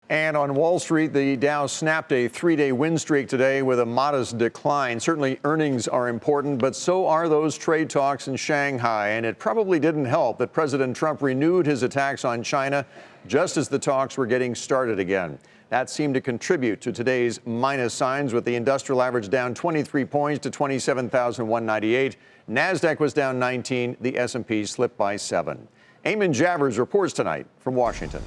And on Wall Street, the Dow snapped a three-day win streak today with a modest decline. Certainly earnings are important, but so are those trade talks in Shanghai. And it probably didn't help that President Trump renewed his attacks on China just as the talks were getting started again. That seemed to contribute to today's minus signs, with the industrial average down 23 points to 27,198. NASDAQ was down 19. The S&P slipped by 7. Eamon Javers reports tonight from Washington.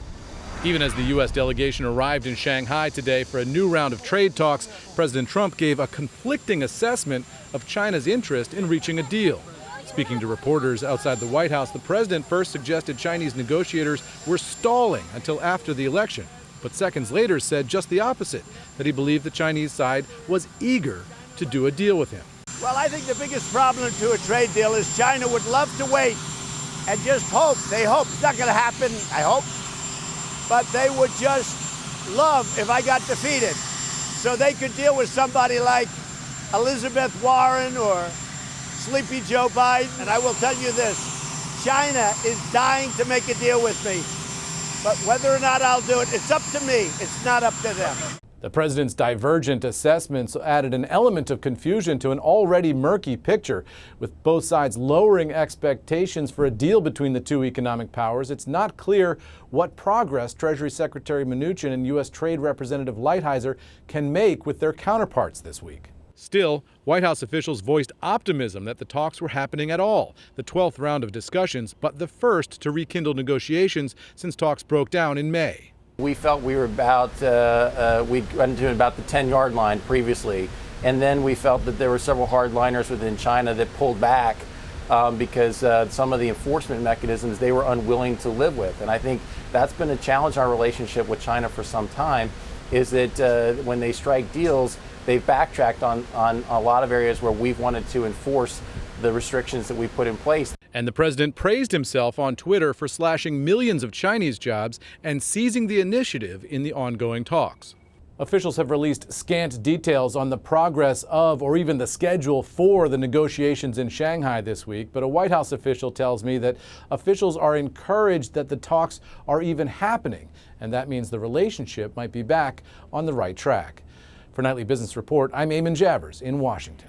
Even as the U.S. delegation arrived in Shanghai today for a new round of trade talks, President Trump gave a conflicting assessment of China's interest in reaching a deal. Speaking to reporters outside the White House, the president first suggested Chinese negotiators were stalling until after the election, but seconds later said just the opposite, that he believed the Chinese side was eager to do a deal with him. Well, I think the biggest problem to a trade deal is China would love to wait and just hope. They hope. It's not going to happen, I hope. But they would just love if I got defeated, so they could deal with somebody like Elizabeth Warren or Sleepy Joe Biden. And I will tell you this, China is dying to make a deal with me. But whether or not I'll do it, it's up to me. It's not up to them. The president's divergent assessments added an element of confusion to an already murky picture. With both sides lowering expectations for a deal between the two economic powers, it's not clear what progress Treasury Secretary Mnuchin and U.S. Trade Representative Lighthizer can make with their counterparts this week. Still, White House officials voiced optimism that the talks were happening at all, the 12th round of discussions, but the first to rekindle negotiations since talks broke down in May. We felt we were we'd run into about the 10-yard line previously, and then we felt that there were several hardliners within China that pulled back because some of the enforcement mechanisms they were unwilling to live with. And I think that's been a challenge in our relationship with China for some time, is that when they strike deals, they've backtracked on a lot of areas where we've wanted to enforce the restrictions that we put in place. And the president praised himself on Twitter for slashing millions of Chinese jobs and seizing the initiative in the ongoing talks. Officials have released scant details on the progress of or even the schedule for the negotiations in Shanghai this week, but a White House official tells me that officials are encouraged that the talks are even happening, and that means the relationship might be back on the right track. For Nightly Business Report, I'm Eamon Javers in Washington.